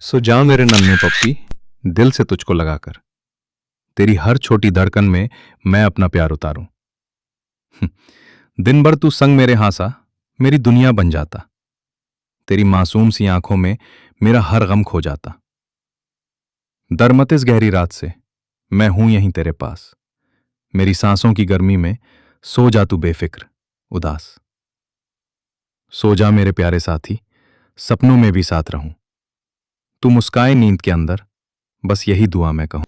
सो जा मेरे नन्हे पप्पी, दिल से तुझको लगाकर तेरी हर छोटी धड़कन में मैं अपना प्यार उतारूं। दिन भर तू संग मेरे हासा, मेरी दुनिया बन जाता। तेरी मासूम सी आंखों में मेरा हर गम खो जाता। दरमत इस गहरी रात से मैं हूं यहीं तेरे पास। मेरी सांसों की गर्मी में सो जा तू बेफिक्र उदास। सो जा मेरे प्यारे साथी, सपनों में भी साथ रहूं। तू मुस्काए नींद के अंदर, बस यही दुआ मैं कहूं।